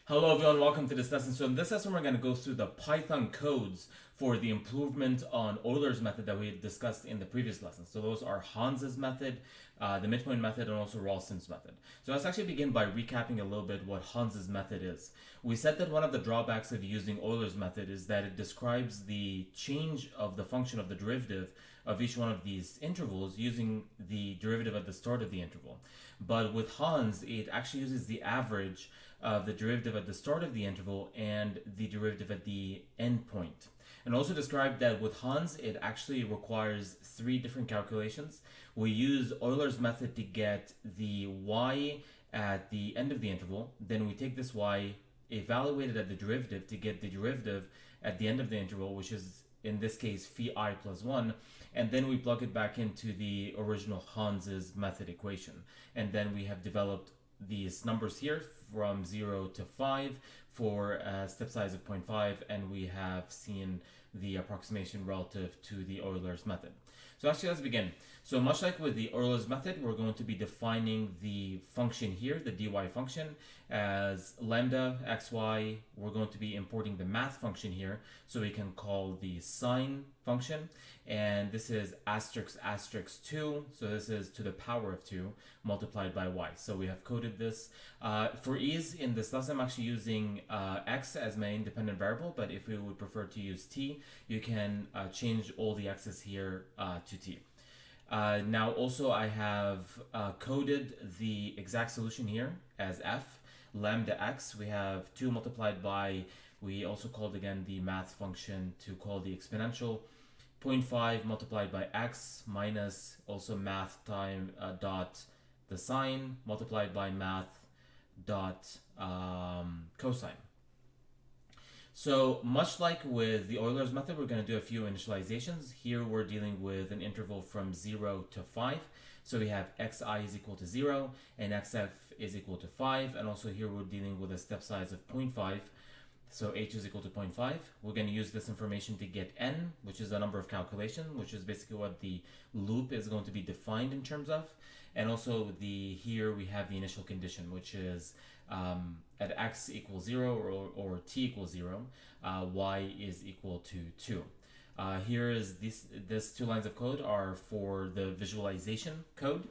Hello everyone, welcome to this lesson. So in this lesson we're going to go through the Python codes for the improvement on Euler's method that we discussed in the previous lesson. So those are Heuns's method, the Midpoint method, and also Ralston's method. So let's actually begin by recapping a little bit what Heuns's method is. We said that one of the drawbacks of using Euler's method is that it describes the change of the function of the derivative of each one of these intervals using the derivative at the start of the interval. But with Heuns, it actually uses the average of the derivative at the start of the interval and the derivative at the end point. And also described that with Heuns, it actually requires three different calculations. We use Euler's method to get the y at the end of the interval. Then we take this y, evaluate it at the derivative to get the derivative at the end of the interval, which is in this case phi I plus 1, and then we plug it back into the original Heuns's method equation. And then we have developed these numbers here from 0 to 5 for a step size of 0.5, and we have seen the approximation relative to the Euler's method. So actually, let's begin. So much like with the Euler's method, we're going to be defining the function here, the dy function, as lambda xy. We're going to be importing the math function here, so we can call the sine function, and this is asterisk asterisk 2, so this is to the power of 2 multiplied by y. So we have coded this. For ease in this lesson, I'm actually using x as my independent variable, but if you would prefer to use t, you can change all the x's here to t. Now also I have coded the exact solution here as f. Lambda x, we have 2 multiplied by, we also called again the math function to call the exponential, 0.5 multiplied by x minus also math time dot the sine multiplied by math dot cosine. So much like with the Euler's method, we're going to do a few initializations. Here we're dealing with an interval from 0 to 5. So we have xi is equal to 0 and xf is equal to 5. And also here we're dealing with a step size of 0.5. So h is equal to 0.5. We're going to use this information to get n, which is the number of calculation, which is basically what the loop is going to be defined in terms of. And also here we have the initial condition, which is at x equals 0 or t equals 0, y is equal to 2. Here is this 2 lines of code are for the visualization code.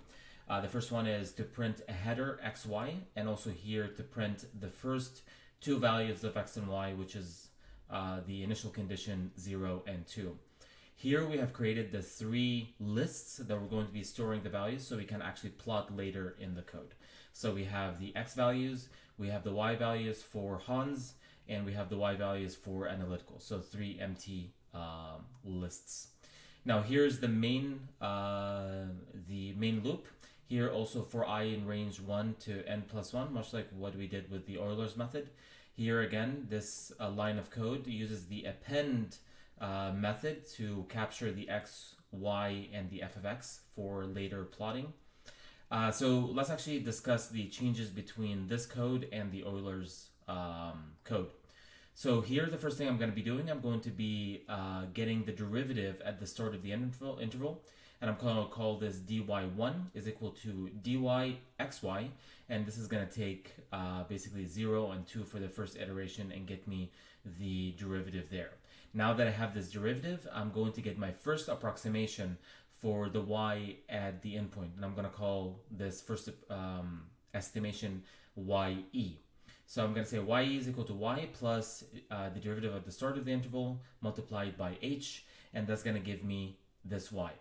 The first one is to print a header xy, and also here to print the first 2 values of x and y, which is the initial condition 0 and 2. Here we have created the 3 lists that we're going to be storing the values so we can actually plot later in the code. So we have the x values, we have the y values for Heuns, and we have the y values for analytical. So 3 empty lists. Now here's the main loop. Here also for I in range 1 to n plus 1, much like what we did with the Euler's method. Here again, this line of code uses the append method to capture the x, y, and the f of x for later plotting. So let's actually discuss the changes between this code and the Euler's code. So here the first thing I'm going to be doing, I'm going to be getting the derivative at the start of the interval, and I'm going to call this dy1 is equal to dy xy, and this is going to take basically 0 and 2 for the first iteration and get me the derivative there. Now that I have this derivative, I'm going to get my first approximation for the y at the endpoint, and I'm going to call this first estimation ye. So I'm going to say ye is equal to y plus the derivative at the start of the interval multiplied by h, and that's going to give me this y.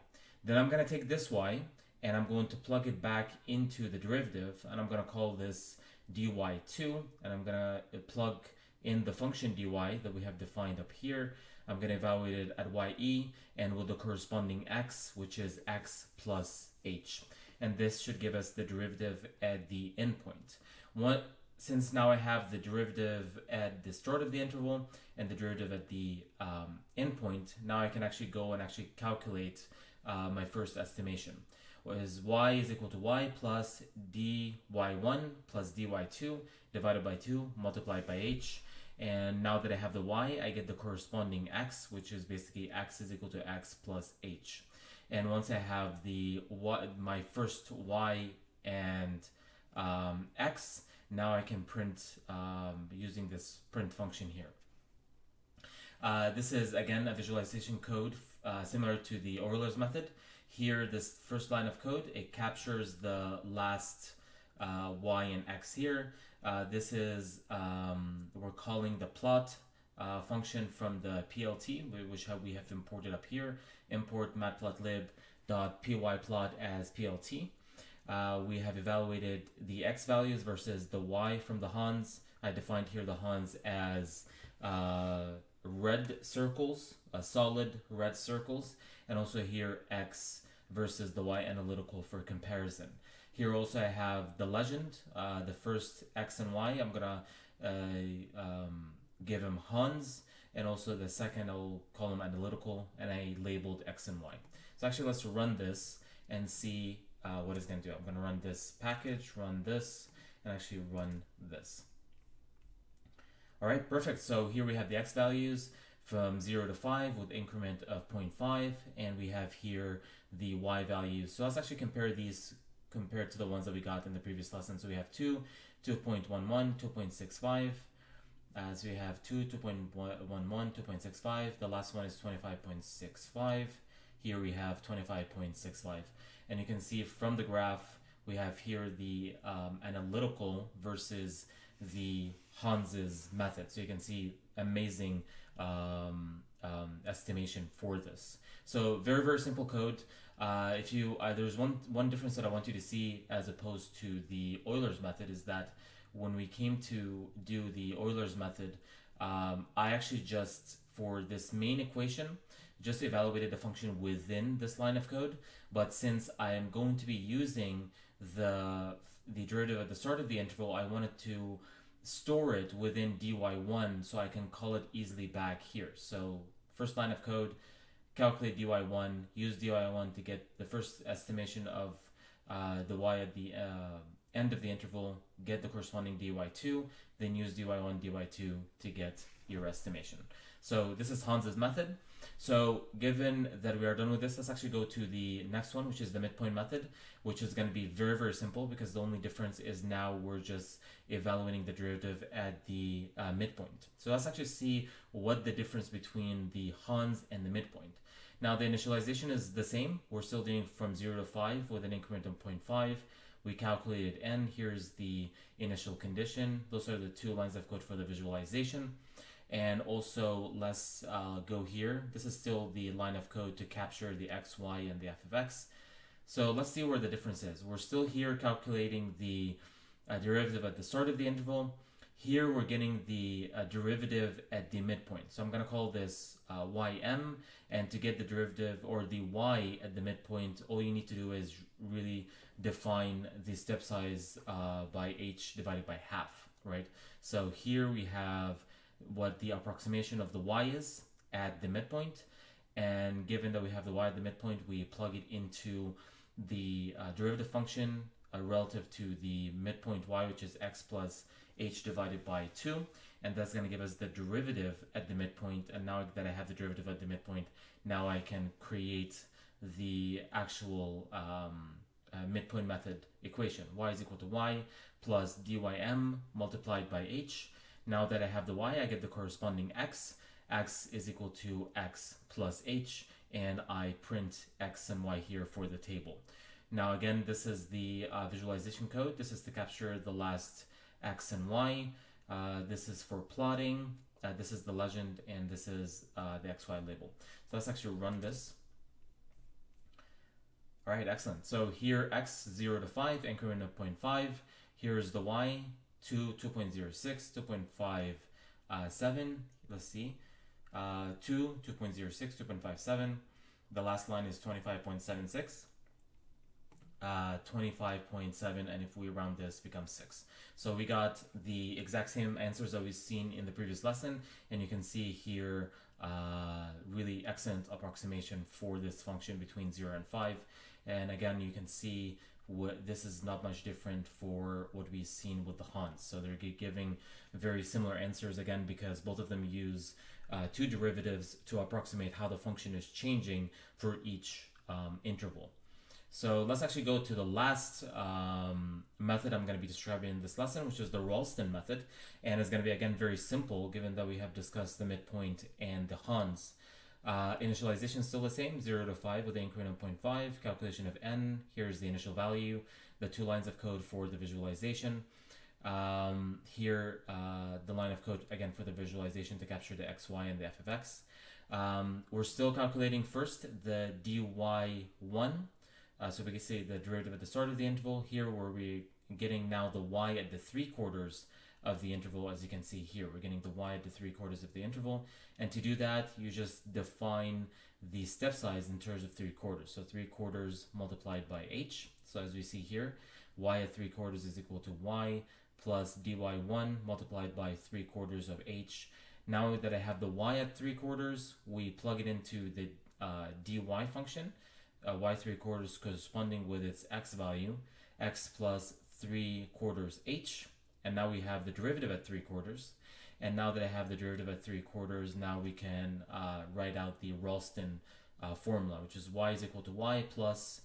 Then I'm going to take this y and I'm going to plug it back into the derivative, and I'm going to call this dy2, and I'm going to plug in the function dy that we have defined up here. I'm going to evaluate it at ye and with the corresponding x, which is x plus h. And this should give us the derivative at the endpoint. Since now I have the derivative at the start of the interval and the derivative at the endpoint, now I can actually go and actually calculate my first estimation. Is y is equal to y plus dy1 plus dy2 divided by 2 multiplied by h. And now that I have the y, I get the corresponding x, which is basically x is equal to x plus h. And once I have the my first y and x, now I can print using this print function here. This is again a visualization code similar to the Euler's method. Here, this first line of code, it captures the last y and x here. This is, we're calling the plot function from the PLT, which we have imported up here. Import matplotlib.pyplot as PLT. We have evaluated the x values versus the y from the Heuns. I defined here the Heuns as red circles, solid red circles, and also here x versus the y analytical for comparison. Here also I have the legend, the first x and y, I'm gonna give him Heuns, and also the second I'll call him analytical, and I labeled x and y. So actually let's run this and see what it's gonna do. I'm gonna run this package, run this, and actually run this. All right, perfect. So here we have the x values from 0 to 5 with increment of 0.5, and we have here the y values. So let's actually compare these compared to the ones that we got in the previous lesson. So we have 2, 2.11, 2.65. So we have 2, 2.11, 2.65. The last one is 25.65. Here we have 25.65. And you can see from the graph, we have here the analytical versus the Heuns's method. So you can see amazing estimation for this. So very, very simple code. If you there's one difference that I want you to see as opposed to the Euler's method is that when we came to do the Euler's method, I actually just, for this main equation, just evaluated the function within this line of code. But since I am going to be using the derivative at the start of the interval, I wanted to store it within dy1 so I can call it easily back here. So first line of code, calculate dy1, use dy1 to get the first estimation of the y at the end of the interval, get the corresponding dy2, then use dy1, dy2 to get your estimation. So this is Heuns's method. So given that we are done with this, let's actually go to the next one, which is the midpoint method, which is going to be very, very simple because the only difference is now we're just evaluating the derivative at the midpoint. So let's actually see what the difference between the Heuns and the midpoint. Now the initialization is the same. We're still doing from 0 to 5 with an increment of 0.5. We calculated n. Here's the initial condition. Those are the two lines of code for the visualization. And also let's go here. This is still the line of code to capture the x, y, and the f of x. So let's see where the difference is. We're still here calculating the derivative at the start of the interval. Here we're getting the derivative at the midpoint. So I'm going to call this ym, and to get the derivative or the y at the midpoint, all you need to do is really define the step size by h divided by half, right? So here we have what the approximation of the y is at the midpoint, and given that we have the y at the midpoint, we plug it into the derivative function relative to the midpoint y, which is x plus h divided by 2, and that's going to give us the derivative at the midpoint. And now that I have the derivative at the midpoint, now I can create the actual midpoint method equation. Y is equal to y plus dym multiplied by h. Now that I have the y, I get the corresponding x. X is equal to x plus h, and I print x and y here for the table. Now again, this is the visualization code. This is to capture the last x and y. This is for plotting. This is the legend, and this is the xy label. So let's actually run this. All right, excellent. So here x 0 to 5, increment of 0.5. Here's the y, 2, 2.06, 2.57. Let's see. 2, 2.06, 2.57. The last line is 25.76. 25.7, and if we round this, becomes 6. So we got the exact same answers that we've seen in the previous lesson, and you can see here really excellent approximation for this function between 0 and 5. And again, you can see this is not much different for what we've seen with the Heuns. So they're giving very similar answers again because both of them use two derivatives to approximate how the function is changing for each interval. So let's actually go to the last method I'm going to be describing in this lesson, which is the Ralston method. And it's going to be, again, very simple, given that we have discussed the midpoint and the Heuns. Initialization is still the same, 0 to 5 with the increment of 0.5. Calculation of n, here's the initial value, the 2 lines of code for the visualization. Here, the line of code, again, for the visualization to capture the x, y, and the f of x. We're still calculating first the dy1. So we can say the derivative at the start of the interval. Here we're getting now the y at the 3/4 of the interval, as you can see here. We're getting the y at the 3/4 of the interval. And to do that, you just define the step size in terms of 3/4. So 3/4 multiplied by h. So as we see here, y at 3/4 is equal to y plus dy1 multiplied by 3/4 of h. Now that I have the y at 3/4, we plug it into the dy function. Y 3/4 corresponding with its x value, x plus 3/4 h, and now we have the derivative at 3/4. And now that I have the derivative at 3/4, now we can write out the Ralston formula, which is y is equal to y plus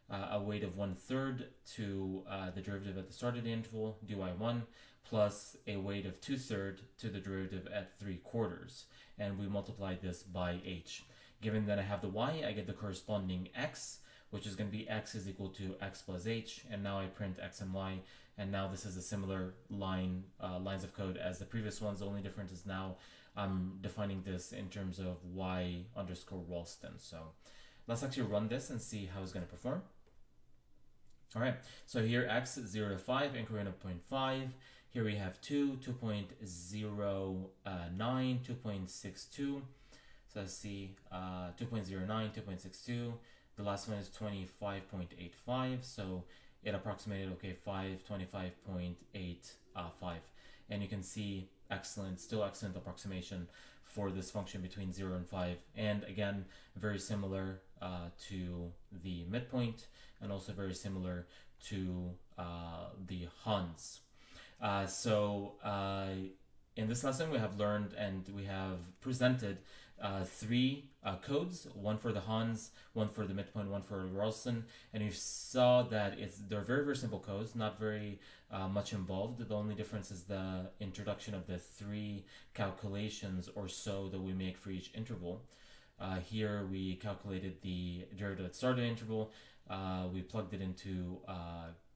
a weight of 1/3 to the derivative at the start of the interval, dy1, plus a weight of 2/3 to the derivative at 3/4. And we multiply this by h. Given that I have the y, I get the corresponding x, which is going to be x is equal to x plus h, and now I print x and y, and now this is a similar lines of code as the previous ones. The only difference is now I'm defining this in terms of y underscore Ralston. So let's actually run this and see how it's going to perform. All right, so here x is 0 to 5, increment of 0.5. Here we have 2, 2.09, 2.62. So let's see, 2.09, 2.62. The last one is 25.85. So it approximated, okay, 25.85. And you can see still excellent approximation for this function between 0 and 5. And again, very similar to the midpoint, and also very similar to the Heuns. In this lesson, we have learned and we have presented 3 codes, one for the Heuns, one for the midpoint, one for Ralston, and you saw that they're very, very simple codes, not very much involved. The only difference is the introduction of the 3 calculations or so that we make for each interval. Here we calculated the derivative at the start of the interval. We plugged it into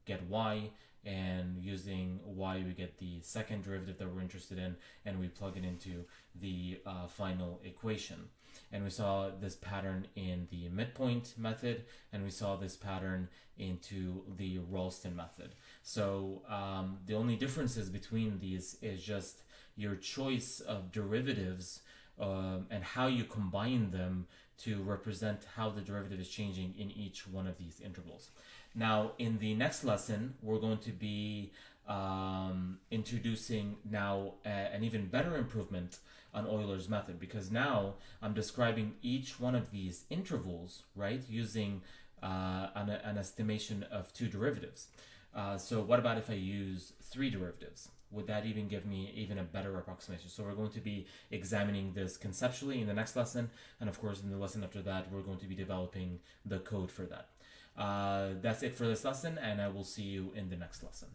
get y, and using y we get the second derivative that we're interested in, and we plug it into the final equation. And we saw this pattern in the midpoint method, and we saw this pattern into the Ralston method. So the only differences between these is just your choice of derivatives and how you combine them to represent how the derivative is changing in each one of these intervals. Now, in the next lesson, we're going to be introducing now an even better improvement on Euler's method, because now I'm describing each one of these intervals, right, using an estimation of 2 derivatives. So what about if I use 3 derivatives? Would that even give me even a better approximation? So we're going to be examining this conceptually in the next lesson, and of course in the lesson after that we're going to be developing the code for that. That's it for this lesson, and I will see you in the next lesson.